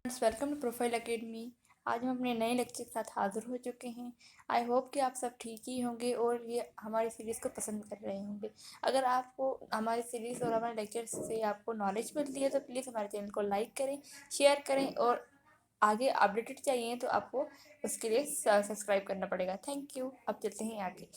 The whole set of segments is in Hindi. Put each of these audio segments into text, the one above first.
Welcome to profile academy. आज हम अपने नए लेक्चर के साथ हाजिर हो चुके हैं। आई होप कि आप सब ठीक ही होंगे और ये हमारी सीरीज़ को पसंद कर रहे होंगे। अगर आपको हमारी सीरीज़ और हमारे लेक्चर से आपको नॉलेज मिलती है तो प्लीज़ हमारे चैनल को लाइक करें, शेयर करें और आगे अपडेटेड चाहिए तो आपको उसके लिए सब्सक्राइब करना पड़ेगा। Thank you. अब चलते हैं आगे।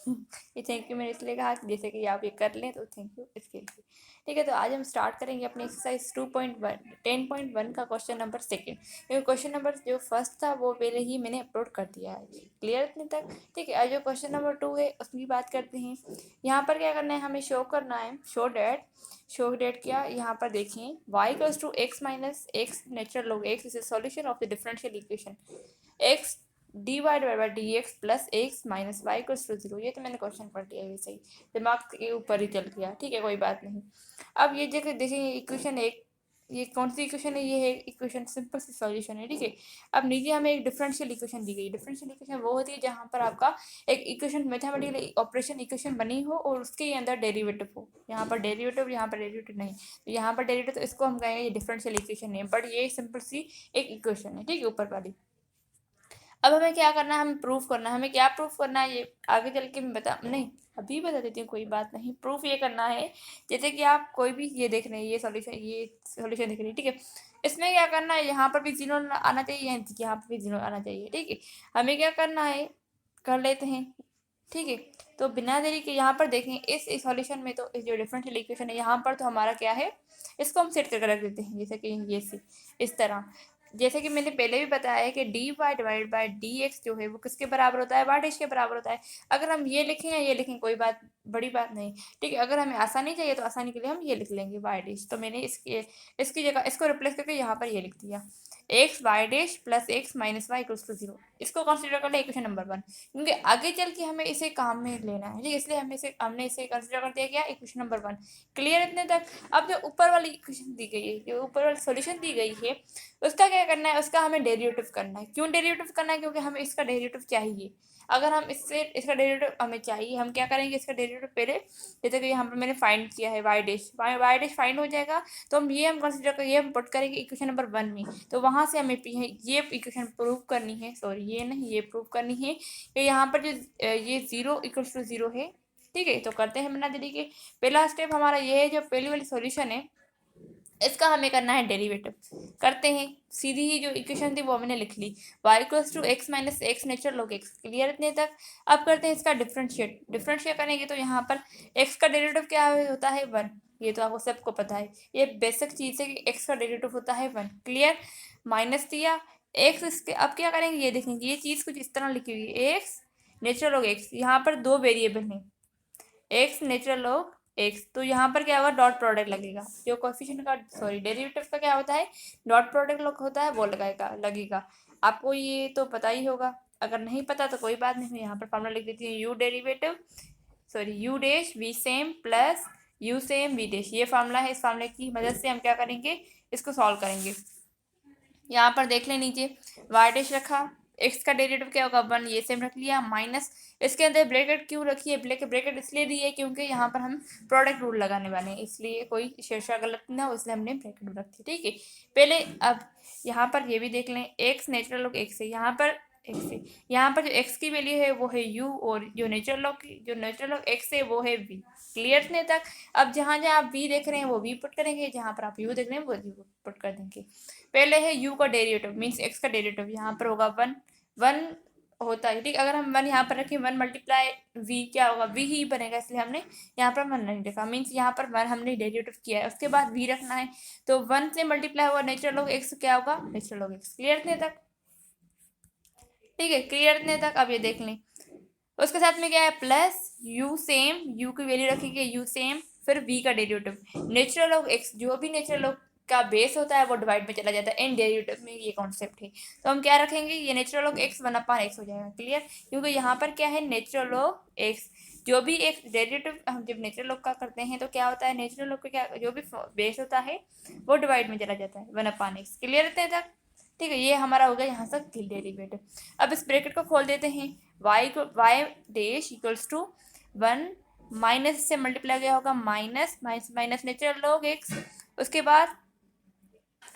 ये थैंक यू मैंने इसलिए कहा कि जैसे कि आप ये कर लें तो थैंक यू इसके लिए। ठीक है, तो आज हम स्टार्ट करेंगे अपनी एक्सरसाइज 10.1 का क्वेश्चन नंबर सेकेंड। क्योंकि क्वेश्चन नंबर जो फर्स्ट था वो पहले ही मैंने अपलोड कर दिया है। क्लियर इतने तक? ठीक है, आज जो क्वेश्चन नंबर 2 है उसकी बात करते हैं। यहाँ पर क्या करना है, हमें शो करना है शो डेट क्या यहाँ पर देखें y equals to x minus x natural log x is solution of the differential equation x d y divide by d x plus x minus y equals to 0। ये तो मैंने क्वेश्चन पढ़ लिया है, वैसे ही दिमाग के ऊपर ही चल गया। ठीक है, कोई बात नहीं। अब ये जगह देखेंगे इक्वेशन एक, ये कौन सी इक्वेशन है? ये है इक्वेशन, सिंपल सी सॉल्यूशन है। ठीक है, अब नीचे हमें एक डिफरेंशियल इक्वेशन दी गई। डिफरेंशियल इक्वेशन वो होती है जहाँ पर आपका एक इक्वेशन मैथमेटिकल ऑपरेशन इक्वेशन बनी हो और उसके अंदर डेरिवेटिव हो। यहाँ पर डेरिवेटिव, यहाँ पर डेरिवेटिव नहीं, तो यहाँ पर डेरिवेटिव, तो इसको हम कहेंगे ये डिफरेंशियल इक्वेशन है, बट ये सिंपल सी एक इक्वेशन है। ठीक है, ऊपर वाली। अब हमें क्या करना है, हमें प्रूफ करना है। हमें क्या प्रूफ करना है ये आगे चल के मैं अभी बता देती हूँ, कोई बात नहीं। प्रूफ ये करना है, जैसे कि आप कोई भी ये देख रहे हैं, ये सॉल्यूशन देख रहे हैं। ठीक है, इसमें क्या करना है, यहाँ पर भी जीरो आना चाहिए, यहाँ पर भी जीरो आना चाहिए। ठीक है, हमें क्या करना है, कर लेते हैं। ठीक है, तो बिना देरी के यहाँ पर देखें इस सॉल्यूशन में, तो इस जो डिफरेंशियल इक्वेशन है यहाँ पर, तो हमारा क्या है, इसको हम सेट करके रख देते हैं। जैसे कि ये इस तरह, जैसे कि मैंने पहले भी बताया है कि d y divide by d x जो है वो किसके बराबर होता है, वाई डैश के बराबर होता है। अगर हम ये लिखें या ये लिखें कोई बात, बड़ी बात नहीं। ठीक है, अगर हमें आसानी चाहिए तो आसानी के लिए हम ये लिख लेंगे वाई डैश। तो मैंने इसकी जगह इसको रिप्लेस करके यहाँ पर ये लिख दिया, x y dash plus x minus y equals to 0। इसको कंसिडर कर ले इक्वेशन नंबर 1, क्योंकि आगे चल के हमें इसे काम में लेना है। ठीक है, इसलिए हमने इसे कंसिडर कर दिया गया इक्वेशन नंबर 1। क्लियर इतने तक? अब जो ऊपर वाली इक्वेशन दी गई है, जो ऊपर वाली सॉल्यूशन दी गई है, उसका क्या करना है, उसका हमें डेरिवेटिव करना है। क्यों डेरिवेटिव करना है? क्योंकि हमें इसका डेरिवेटिव चाहिए। अगर हम इसका डेरिवेटिव हमें चाहिए, हम क्या करेंगे, इसका डेरिवेटिव पहले, जैसे कि यहाँ पर मैंने फाइंड किया है वाई डैश फाइंड हो जाएगा, तो हम कंसिडर कर, ये हम पुट करेंगे इक्वेशन नंबर 1 में। तो वहाँ से हमें ये इक्वेशन प्रूव करनी है, सॉरी ये नहीं, ये प्रूव करनी है कि यहाँ पर जो ये 0 इक्वल्स टू 0 है। ठीक है, तो करते हैं बिना देरी के। पहला स्टेप हमारा ये है, जो पहली वाली सॉल्यूशन है इसका हमें करना है डेरिवेटिव। करते हैं, सीधी ही जो इक्वेशन थी वो हमने लिख ली, y equals to x minus x natural log x. Clear इतने तक? अब करते हैं इसका डिफरेंशिएट करेंगे, तो यहाँ पर x का डेरिवेटिव क्या होता है, 1। ये तो आपको सबको पता है, ये बेसिक चीज़ है कि x का डेरिवेटिव होता है 1। क्लियर? माइनस दिया x, इसके अब क्या करेंगे, ये देखेंगे ये चीज़ कुछ इस तरह लिखी हुई है, एक्स नेचुरल लॉग एक्स। यहाँ पर दो वेरिएबल हैं, एक्स नेचुरल लॉग एक्स, तो यहाँ पर क्या होगा, डॉट प्रोडक्ट लगेगा। जो कोएफिशिएंट का, सॉरी डेरिवेटिव का क्या होता है, डॉट प्रोडक्ट होता है, वो लगेगा। आपको ये तो पता ही होगा, अगर नहीं पता तो कोई बात नहीं, यहाँ पर फॉर्मूला लिख देती हूँ, u dash v same plus u same v dash. ये फार्मूला है, इस फार्मूले की मदद से हम क्या करेंगे, इसको सॉल्व करेंगे। यहाँ पर देख लें नीचे वाई डैश रखा, एक्स का डेरिवेटिव क्या होगा, 1, ये सेम रख लिया, माइनस इसके अंदर ब्रैकेट क्यों रखी है, ब्रैकेट इसलिए दी है क्योंकि यहाँ पर हम प्रोडक्ट रूल लगाने वाले हैं, इसलिए कोई शीर्षक गलत ना हो, इसलिए हमने ब्रैकेट रखी। ठीक है, पहले अब यहाँ पर ये भी देख लें, एक्स नेचुरल लॉग एक्स है, यहाँ पर एक्स है, यहाँ पर जो एक्स की वैल्यू है वो है यू, और जो नेचुरल लॉग एक्स है वो है वी। क्लियर नहीं तक? अब जहाँ जहाँ आप वी देख रहे हैं वो वी पुट करेंगे, जहाँ पर आप यू देख रहे हैं वो यू पुट कर देंगे। पहले है u का डेरिवेटिव, मीन्स x का डेरिवेटिव, यहाँ पर होगा 1 होता है। ठीक, अगर हम 1 यहाँ पर रखें, 1 मल्टीप्लाई v क्या होगा, v ही बनेगा, इसलिए हमने यहाँ पर 1 नहीं लिखा, मीन्स यहाँ पर 1 हमने डेरिवेटिव किया है, उसके बाद v रखना है, तो 1 से मल्टीप्लाई हुआ नेचुरल लॉग x क्या होगा, नेचुरल लॉग x। क्लियर इतने तक? ठीक है, क्लियर इतने तक? अब ये देख लें, उसके साथ में क्या है, प्लस यू सेम, यू की वैल्यू रखेंगे यू सेम, फिर v का डेरिवेटिव, नेचुरल लॉग x, जो भी नेचुरल लॉग का बेस होता है वो डिवाइड में चला जाता है, इन डेरिवेटिव में ये कॉन्सेप्ट है। तो हम क्या रखेंगे, ये नेचुरल लॉग x 1/x हो जाएगा। क्लियर? क्योंकि यहाँ पर क्या है, नेचुरल लॉग x, जो भी एक डेरिवेटिव हम जब नेचुरल लॉग का करते हैं तो क्या होता है, नेचुरल लॉग का क्या, जो भी बेस होता है वो डिवाइड में चला जाता है, 1/x। क्लियर रहते हैं तक? ठीक है, ये हमारा हो गया यहाँ तक डेरिवेटिव। अब इस ब्रैकेट को खोल देते हैं, y dash equals to 1 minus से मल्टीप्लाई गया होगा, माइनस नेचुरल लॉग एक्स, उसके बाद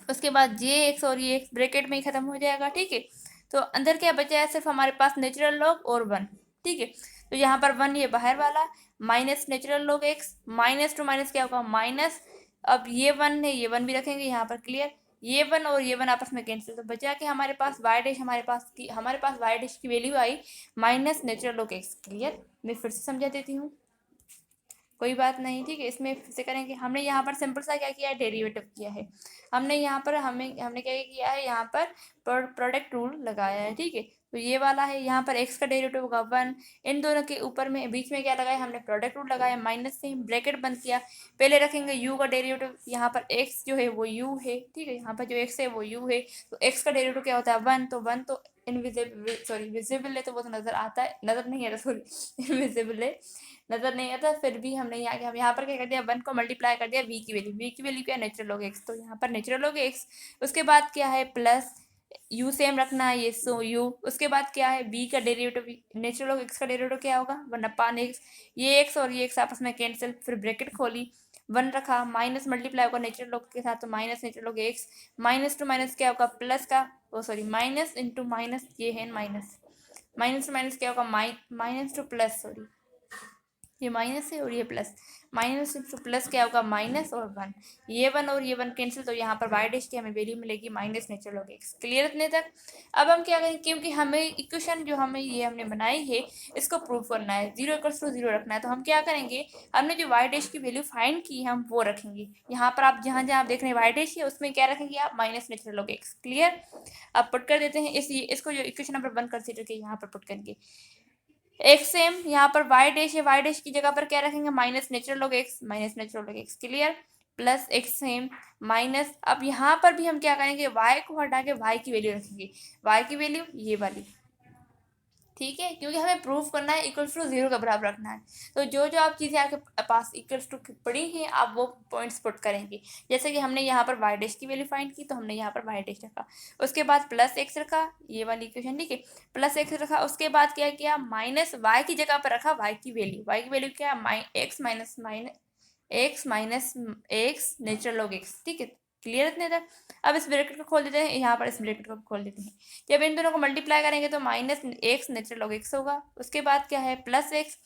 उसके बाद जे एक्स और ये एक्स ब्रैकेट में ही खत्म हो जाएगा, ठीक है। तो अंदर क्या बचा है, सिर्फ हमारे पास नेचुरल लॉग और वन, ठीक है। तो यहाँ पर वन ये बाहर वाला, minus natural log x, minus two minus क्या होगा माइनस, अब ये वन है ये वन भी रखेंगे यहाँ पर, क्लियर। ये वन और ये वन आपस में कैंसिल, तो बचा कि हमारे पास वाई डैश, हमारे पास वाई डैश की value I minus natural log x, clear. मैं फिर से समझा देती हूँ, कोई बात नहीं, ठीक है। इसमें फिर से करेंगे, हमने यहाँ पर सिंपल सा क्या किया है, डेरिवेटिव किया है। हमने यहाँ पर हमने क्या किया है, यहाँ पर प्रोडक्ट रूल लगाया है, ठीक है। तो ये वाला है, यहाँ पर x का डेरिवेटिव होगा वन, इन दोनों के ऊपर में बीच में क्या लगाया हमने, प्रोडक्ट रूल लगाया, माइनस से ब्रैकेट बंद किया। पहले रखेंगे u का डेरिवेटिव, यहाँ पर x जो है वो u है, ठीक है। यहाँ पर जो x है वो u है, तो x का डेरिवेटिव क्या होता है वन, तो वन तो इनविजिबल, सॉरी विजिबल है तो वो तो नजर आता है, नजर नहीं आता, सॉरी इनविजिबल है, नजर नहीं आता। फिर भी हमने हम यहाँ पर क्या कर दिया, वन को मल्टीप्लाई कर दिया वी की वैल्यू क्या है, नेचुरल लॉग एक्स, तो यहाँ पर नेचुरल लॉग एक्स। उसके बाद क्या है प्लस u सेम रखना है, ये सो u। उसके बाद क्या है b का डेरिवेटिव, नेचुरल लॉग x का डेरिवेटिव क्या होगा वन अपान एक्स, ये x और ये x आपस में कैंसिल, फिर ब्रैकेट खोली, वन रखा, माइनस मल्टीप्लाई होगा नेचुरल लॉग के साथ, तो minus natural log x, minus two minus क्या होगा प्लस का, ओ सॉरी माइनस इंटू माइनस, ये है माइनस, माइनस टू माइनस क्या होगा माइनस टू प्लस, सॉरी ये माइनस है और ये प्लस, माइनस इंटू प्लस क्या होगा माइनस और वन, ये वन और ये वन कैंसिल, तो यहाँ पर वाई डैश की हमें वैल्यू मिलेगी minus natural log x, clear इतने तक। अब हम क्या करेंगे, क्योंकि हमें इक्वेशन जो हमने बनाई है इसको प्रूव करना है, जीरो इक्वल्स टू जीरो रखना है, तो हम क्या करेंगे, हमने जो वाई डैश की वैल्यू फाइंड की हम वो रखेंगे। यहाँ पर आप जहाँ जहाँ देख रहे हैं वाई डैश है उसमें क्या रखेंगे आप, minus natural log x, clear. अब पुट कर देते हैं इसको जो इक्वेशन नंबर 1 कंसीडर के यहाँ पर पुट करेंगे, एक्स सेम, यहाँ पर वाई डैश है, वाई डैश की जगह पर क्या रखेंगे minus natural log x, minus natural log x, clear. Plus x same minus, अब यहाँ पर भी हम क्या करेंगे, वाई को हटा के वाई की वैल्यू रखेंगे, वाई की वैल्यू ये वाली, ठीक है, क्योंकि हमें प्रूफ करना है इक्वल्स टू जीरो का बराबर रखना है। तो जो जो आप चीज़ें आपके पास इक्वल्स टू पड़ी हैं आप वो पॉइंट्स पुट करेंगे। जैसे कि हमने यहाँ पर वाई डैश की वैल्यू फाइंड की, तो हमने यहाँ पर वाई डैश रखा, उसके बाद प्लस एक्स रखा, ये वाली इक्वेशन, ठीक है, प्लस एक्स रखा, उसके बाद क्या किया माइनस वाई की जगह पर रखा वाई की वैल्यू क्या x minus x natural log x, ठीक है, क्लियर इतने तक। अब इस ब्रैकेट को खोल देते हैं, यहाँ पर इस ब्रैकेट को खोल देते हैं, जब इन दोनों को मल्टीप्लाई करेंगे तो minus x natural log x होगा, उसके बाद क्या है प्लस एक्स,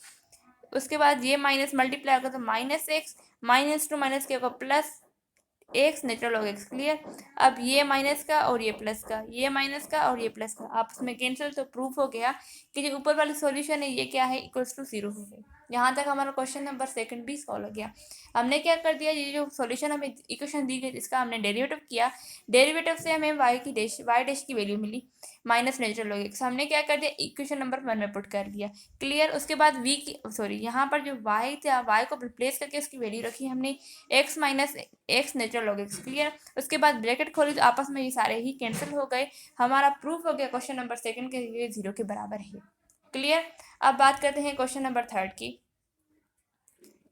उसके बाद ये माइनस मल्टीप्लाई होगा तो minus x, minus two minus क्या होगा plus x natural log x, clear. अब ये माइनस का और ये प्लस का, ये माइनस का और ये प्लस का आपस में कैंसिल, तो प्रूफ हो गया कि जो ऊपर वाली सॉल्यूशन है ये क्या है इक्वल्स टू जीरो हो गई। यहाँ तक हमारा क्वेश्चन नंबर 2 भी सॉल्व हो गया। हमने क्या कर दिया, ये जो सॉल्यूशन हमें इक्वेशन दी गई इसका हमने डेरिवेटिव किया, डेरिवेटिव से हमें वाई डैश की वैल्यू मिली माइनस नेचुरल लॉग एक्स, हमने क्या कर दिया इक्वेशन नंबर 1 में पुट कर दिया, क्लियर। उसके बाद वी की सॉरी यहाँ पर जो वाई था वाई को रिप्लेस करके उसकी वैल्यू रखी हमने x minus x natural log x, clear. उसके बाद ब्रैकेट खोली तो आपस में ये सारे ही कैंसिल हो गए, हमारा प्रूफ हो गया क्वेश्चन नंबर 2 के ये जीरो के बराबर है, क्लियर। अब बात करते हैं क्वेश्चन नंबर 3 की।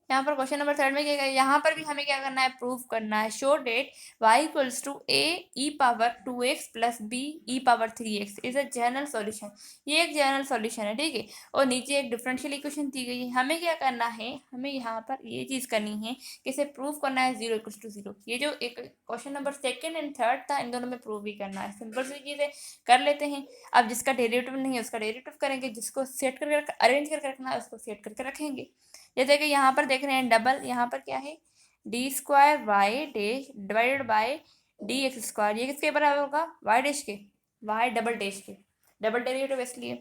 यहाँ पर क्वेश्चन नंबर 3 में क्या है, यहाँ पर भी हमें क्या करना है प्रूव करना है, show that y equals to a e power 2x plus b e power 3x is a general solution. ये एक जनरल सॉल्यूशन है, ठीक है, और नीचे एक डिफरेंशियल इक्वेशन दी गई है। हमें क्या करना है, हमें यहाँ पर ये चीज़ करनी है कि इसे प्रूव करना है जीरो इक्वल्स टू जीरो। ये जो एक क्वेश्चन नंबर 2 एंड 3 था इन दोनों में प्रूव भी करना है, सिंपल सी चीज़ें कर लेते हैं। अब जिसका डेरिवेटिव नहीं है उसका डेरिवेटिव करेंगे, जिसको सेट करके अरेंज करके रखना है उसको सेट करके रखेंगे। जैसे कि यहाँ पर देख रहे हैं डबल, यहाँ पर क्या है d square y dash divided by d x square, ये किसके बराबर होगा वाई डैश के, वाई डबल डैश के, डबल डेरिवेटिव इसलिए।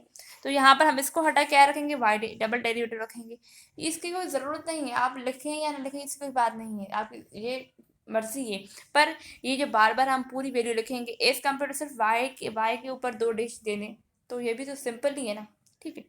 तो यहाँ पर हम इसको हटा क्या रखेंगे वाई डबल डेरिवेटिव रखेंगे। इसकी कोई ज़रूरत नहीं है, आप लिखें या ना लिखें इसकी कोई बात नहीं है, आप ये मर्जी है। पर ये जो बार बार हम पूरी वैल्यू लिखेंगे एज कम्पेयर टू सिर्फ वाई के ऊपर दो डैश देने, तो ये भी तो सिंपल ही है ना, ठीक है।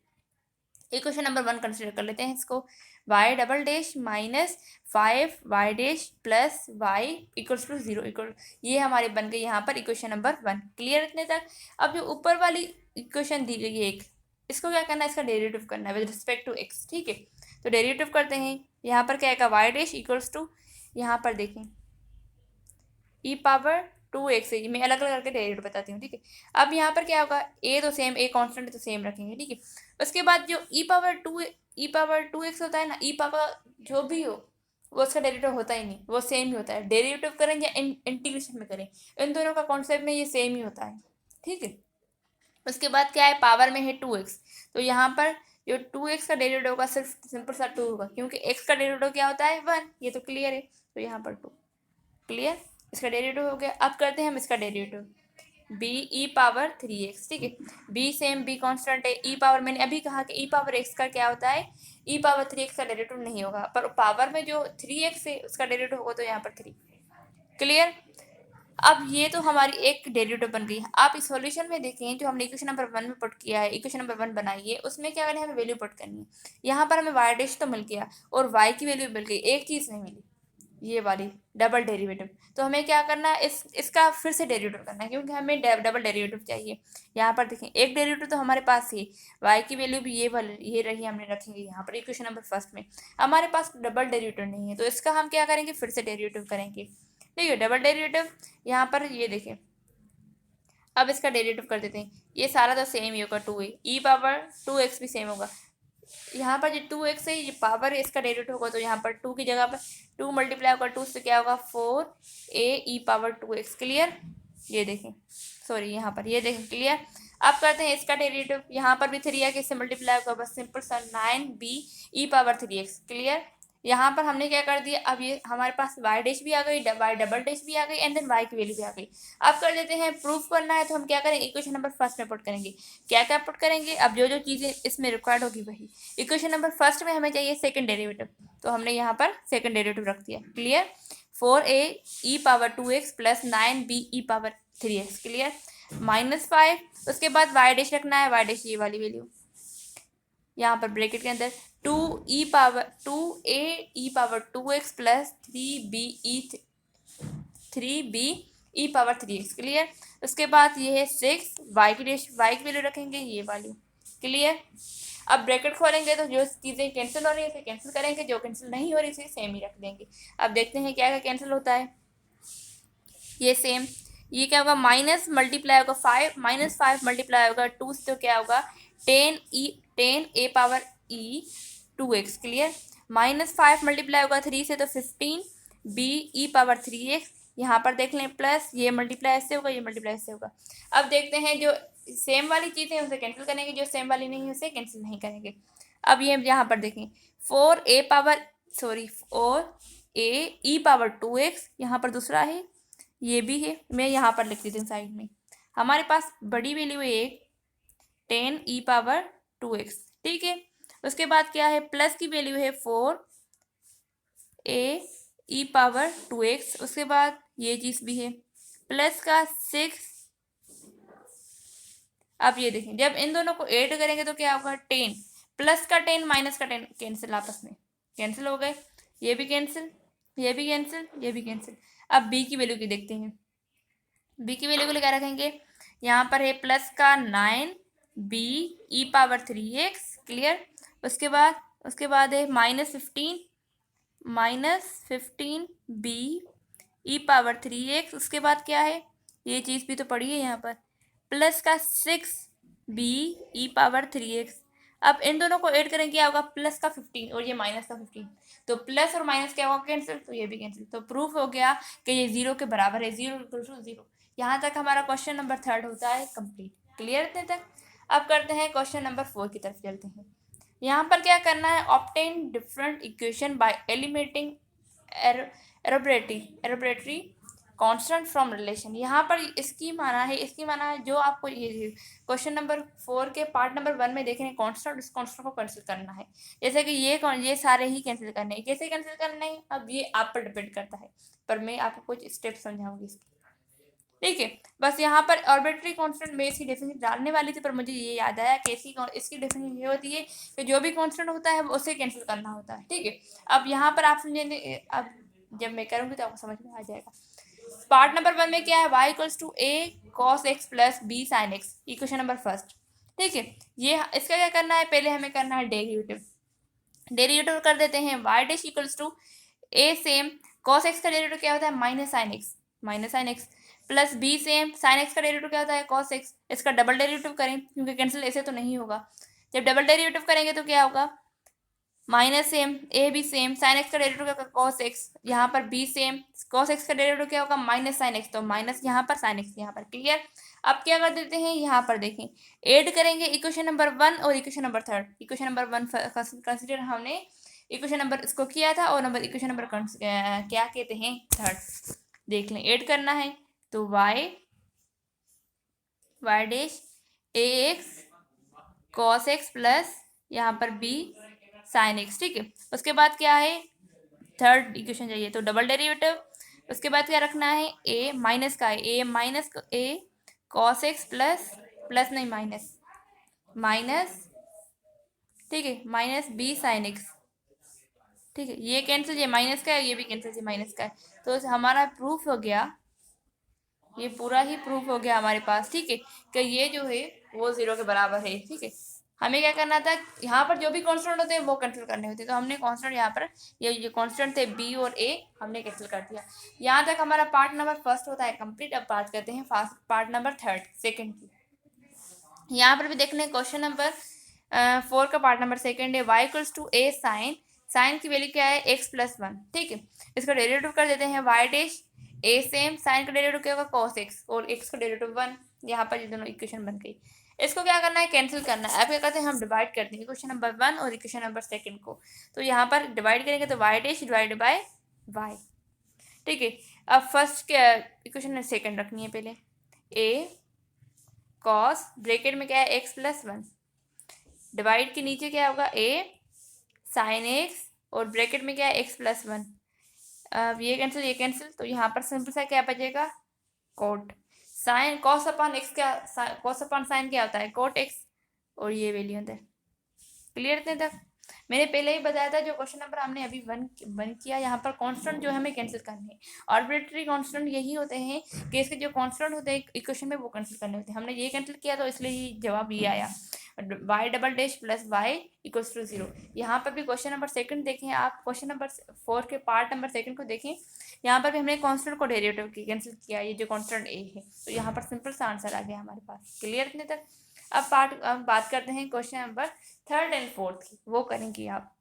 इक्वेशन नंबर 1 कंसिडर कर लेते हैं इसको, y double dash minus 5 y dash plus y equals to zero equal, ये हमारे बन गई यहाँ पर इक्वेशन नंबर 1, क्लियर इतने तक। अब जो ऊपर वाली इक्वेशन दी गई है एक, इसको क्या करना है इसका डेरिवेटिव करना है विद रिस्पेक्ट टू एक्स, ठीक है। तो डेरिवेटिव करते हैं, यहाँ पर क्या आएगा वाई डैश इक्वल्स टू, यहाँ पर देखें ई पावर 2x है, मैं अलग अलग करके डेरिवेटिव बताती हूँ, ठीक है। अब यहाँ पर क्या होगा ए तो सेम, ए कांस्टेंट तो सेम रखेंगे, ठीक है। उसके बाद जो ई पावर 2x होता है ना, ई पावर जो भी हो वो उसका डेरिवेटिव होता ही नहीं, वो सेम ही होता है। डेरिवेटिव करें या इंटीग्रेशन में करें, इन दोनों का कॉन्सेप्ट में ये सेम ही होता है, ठीक है। उसके बाद क्या है, पावर में है 2x, तो यहाँ पर जो 2x का डेरिवेटिव होगा सिर्फ सिंपल सा 2 होगा, क्योंकि x का डेरिवेटिव क्या होता है 1, ये तो क्लियर है। तो यहाँ पर 2 क्लियर, इसका डेरिवेटिव हो गया। अब करते हैं हम इसका derivative, b e power 3x, ठीक है। b सेम, b कांस्टेंट है। e पावर मैंने अभी कहा कि e पावर x का क्या होता है, e पावर 3x का डेरिवेटिव नहीं होगा, पर पावर में जो 3x है उसका डेरिवेटिव होगा, तो यहाँ पर 3। क्लियर। अब ये तो हमारी एक डेरिवेटिव बन गई। आप इस सॉल्यूशन में देखें, जो हमने इक्वेशन नंबर 1 में पुट किया है, इक्वेशन नंबर 1 बनाइए, उसमें क्या करें, हमें वैल्यू पुट करनी है। यहाँ पर हमें y डैश तो मिल गया और y की वैल्यू मिल गई, एक चीज़ नहीं मिली, ये वाली डबल डेरिवेटिव। तो हमें क्या करना है, इसका फिर से डेरिवेटिव करना है, क्योंकि हमें डबल डेरिवेटिव चाहिए। यहाँ पर देखें, एक डेरिवेटिव तो हमारे पास ही, y की वैल्यू भी ये वाली ये रही, हमने रखेंगे यहाँ पर इक्वेशन नंबर 1 में। हमारे पास डबल डेरिवेटिव नहीं है, तो इसका हम क्या करेंगे, फिर से डेरिवेटिव करेंगे। ठीक है, डबल डेरिवेटिव यहाँ पर ये देखें। अब इसका डेरिवेटिव कर देते हैं, ये सारा तो सेम ही होगा, 2a e पावर 2x भी सेम होगा। यहाँ पर जो 2x है ये पावर है, इसका डेरिवेटिव होगा, तो यहाँ पर 2 की जगह पर 2 मल्टीप्लाई होगा 2 से, क्या होगा 4a e power 2x। Clear, ये देखें, सॉरी यहाँ पर ये देखें, क्लियर। अब करते हैं इसका डेरिवेटिव, यहाँ पर भी 3 है, किससे मल्टीप्लाई होगा, बस सिंपल सा 9b e power 3x। Clear, यहाँ पर हमने क्या कर दिया, अब ये हमारे पास y डैश भी आ गई, y डबल डैश भी आ गई, एंड देन y की वैल्यू भी आ गई। अब कर देते हैं, प्रूफ करना है तो हम क्या करेंगे, इक्वेशन नंबर 1 में पुट करेंगे। क्या क्या पुट करेंगे, अब जो जो चीज़ें इसमें रिक्वायर्ड होगी वही। इक्वेशन नंबर 1 में हमें चाहिए सेकंड डेरिवेटिव, तो हमने यहाँ पर सेकंड डेरिवेटिव रख दिया। Clear, 4a e power 2x plus 9b e power 3x। Clear, -5, उसके बाद y डैश रखना है, y डैश ये वाली वैल्यू यहाँ पर ब्रैकेट के अंदर 2a e power 2x plus 3b e power 3x। Clear, उसके बाद ये है 6, y की वैल्यू रखेंगे ये वाली। क्लियर, अब ब्रैकेट खोलेंगे तो जो चीज़ें कैंसिल हो रही है उसे कैंसिल करेंगे, जो कैंसिल नहीं हो रही उसे सेम ही रख देंगे। अब देखते हैं क्या क्या कैंसिल होता है, ये सेम, ये क्या होगा, माइनस मल्टीप्लाई होगा 5, -5 मल्टीप्लाई होगा 2 से, तो क्या होगा 10a power e 2x। Clear, -5 multiply होगा 3 से, तो 15b e पावर 3x। यहाँ पर देख लें, प्लस ये मल्टीप्लाई ऐसे होगा, ये मल्टीप्लाई ऐसे होगा। अब देखते हैं, जो सेम वाली चीज़ें उसे कैंसिल करेंगे, जो सेम वाली नहीं है उसे कैंसिल नहीं करेंगे। अब ये यहाँ पर देखें, 4a e पावर 2x, यहाँ पर दूसरा है, ये भी है, मैं यहाँ पर लिख देती हूँ साइड में। हमारे पास बड़ी वैल्यू है एक 10 e पावर 2x, ठीक है। उसके बाद क्या है, प्लस की वैल्यू है 4a e पावर 2x। उसके बाद ये चीज़ भी है, प्लस का 6। अब ये देखें, जब इन दोनों को ऐड करेंगे तो क्या होगा, 10, प्लस का 10 माइनस का 10 कैंसिल, आपस में कैंसिल हो गए, ये भी कैंसिल, ये भी कैंसिल, ये भी कैंसिल। अब b की वैल्यू की देखते हैं, b की वैल्यू को क्या रखेंगे, यहाँ पर है प्लस का 9b e power 3x। Clear, उसके बाद है -15b e पावर 3x। उसके बाद क्या है, ये चीज़ भी तो पड़ी है यहाँ पर, प्लस का 6b e पावर 3x। अब इन दोनों को ऐड करेंगे, क्या होगा, प्लस का 15 और ये माइनस का 15, तो प्लस और माइनस क्या होगा, कैंसिल, तो ये भी कैंसिल। तो प्रूफ हो गया कि ये 0 के बराबर है, 0 = 0। यहाँ तक हमारा क्वेश्चन नंबर 3 होता है कंप्लीट। क्लियर इतने तक। अब करते हैं क्वेश्चन नंबर 4 की तरफ चलते हैं। यहाँ पर क्या करना है, obtain different equation by eliminating arbitrary constant from relation. यहाँ पर इसकी माना है जो आपको ये क्वेश्चन नंबर 4 के पार्ट नंबर 1 में देख रहे हैं, कांस्टेंट, उस कांस्टेंट को कैंसिल करना है। जैसे कि ये सारे ही कैंसिल करने हैं, कैसे कैंसिल करने हैं अब ये आप पर डिपेंड करता है, पर मैं आपको कुछ स्टेप समझाऊंगी इसकी। ठीक है, बस यहाँ पर आर्बिट्रेरी कांस्टेंट में इसकी डेफिनेशन डालने वाली थी, पर मुझे ये याद आया कि इसकी डेफिनेशन ये होती है कि जो भी कांस्टेंट होता है उसे कैंसिल करना होता है। ठीक है, अब यहाँ पर आप समझेंगे, अब जब मैं करूँगी तो आपको समझ में आ जाएगा। पार्ट नंबर 1 में क्या है, y = a cos x plus b sin x, equation number 1। ठीक है, ये इसका क्या करना है, पहले हमें करना है डेरिवेटिव कर देते हैं। y dash = a same, cos x का डेरिवेटिव क्या होता है, minus sine x plus b same, sine x का डेरिवेटिव क्या होता है, cos x। इसका डबल डेरिवेटिव करें, क्योंकि कैंसिल ऐसे तो नहीं होगा। जब डबल डेरिवेटिव करेंगे तो क्या होगा, माइनस सेम, ए भी सेम, साइन एक्स का डेरिवेटिव क्या होगा कॉस एक्स, यहाँ पर बी सेम, कॉस एक्स का डेरिवेटिव क्या होगा माइनस साइन एक्स, तो माइनस यहाँ पर साइन एक्स यहाँ पर। क्लियर। अब क्या कर देते हैं, यहाँ पर देखें ऐड करेंगे इक्वेशन नंबर 1 और equation number 3। Equation number 1 consider हमने इक्वेशन नंबर इसको किया था और नंबर इक्वेशन नंबर क्या कहते हैं 3 देख लें। ऐड करना है तो वाई डैश ए एक्स कॉस एक्स प्लस यहाँ पर बी साइन एक्स। ठीक है, उसके बाद क्या है, थर्ड इक्वेशन चाहिए तो डबल डेरिवेटिव। उसके बाद क्या रखना है, ए माइनस का है, ए माइनस ए कॉस एक्स प्लस नहीं माइनस, ठीक है, माइनस बी साइन एक्स। ठीक है, ये कैंसिल, ये माइनस का है, ये भी कैंसिल, ये माइनस का है। तो हमारा प्रूफ हो गया, ये पूरा ही प्रूफ हो गया हमारे पास। ठीक है, कि ये जो है वो 0 के बराबर है। ठीक है, हमें क्या करना था, यहाँ पर जो भी कांस्टेंट होते हैं वो कैंसिल करने होते हैं, तो हमने कांस्टेंट यहाँ पर ये कांस्टेंट थे बी और ए हमने कैंसिल कर दिया। यहाँ तक हमारा पार्ट नंबर फर्स्ट होता है कंप्लीट। अब बात करते हैं पार्ट नंबर सेकंड की। यहाँ पर भी देखने क्वेश्चन नंबर 4 का पार्ट नंबर सेकंड है, y equals to a sine की वैल्यू क्या है x+1। ठीक है, इसका डेरिवेटिव कर देते हैं y डैश ए सेम, साइन का डेरिवेटिव क्या होगा cos x और x का डेरिवेटिव 1। यहाँ पर ये दोनों इक्वेशन बन गई। इसको क्या करना है, कैंसिल करना है। अब क्या करते हैं, हम डिवाइड करते हैं इक्वेशन नंबर 1 और इक्वेशन नंबर सेकंड को। तो यहाँ पर डिवाइड करेंगे तो y dash divide by y। ठीक है, अब फर्स्ट क्या इक्वेशन सेकंड रखनी है, पहले a cos ब्रैकेट में क्या है x+1 डिवाइड के नीचे क्या होगा a साइन एक्स और ब्रैकेट में क्या है x+1। अब ये कैंसिल, तो यहाँ पर सिंपल सा क्या बचेगा, cot sine cos upon x, क्या कॉस अपॉन साइन क्या होता है कोट एक्स, और ये वैल्यू होता है। क्लियर इतने तक। मैंने पहले ही बताया था, जो क्वेश्चन नंबर हमने अभी वन किया, यहाँ पर कांस्टेंट जो है हमें कैंसिल करने हैं। आर्बिट्रेरी कांस्टेंट यही होते हैं कि इसके जो कांस्टेंट होते हैं इक्वेशन में वो कैंसिल करने होते हैं। हमने ये कैंसिल किया तो इसलिए ये जवाब ये आया, y double dash plus y equals to 0। यहाँ पर भी क्वेश्चन नंबर सेकंड देखें आप, क्वेश्चन नंबर 4 के पार्ट नंबर सेकंड को देखें, यहाँ पर भी हमने कांस्टेंट को डेरिवेटिव की कैंसिल किया, ये जो कांस्टेंट a है, तो यहाँ पर सिंपल सा आंसर आ गया हमारे पास। क्लियर इतने तक। अब बात करते हैं question number 3rd and 4th की, वो करेंगे आप।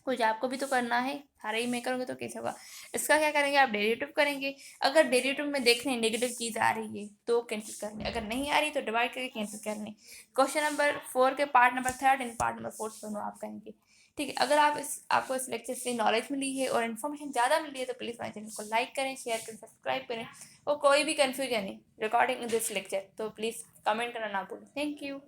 कुछ आपको भी तो करना है, सारे ही मैं करूँगी तो कैसे होगा। इसका क्या करेंगे, आप डेरिवेटिव करेंगे। अगर डेरिवेटिव में देख रहे हैं नेगेटिव चीज़ आ रही है तो कैंसिल करने, अगर नहीं आ रही तो डिवाइड करके कैंसिल करने। क्वेश्चन नंबर 4 के part number 3rd and part number 4th दोनों आप करेंगे। ठीक है, अगर आपको इस लेक्चर से नॉलेज मिली है और इन्फॉर्मेशन ज़्यादा मिली है तो प्लीज़ हमारे चैनल को लाइक करें, शेयर करें, सब्सक्राइब करें। और कोई भी कन्फ्यूजन है रिकॉर्डिंग दिस लेक्चर तो प्लीज़ कमेंट करना ना भूलें। Thank you.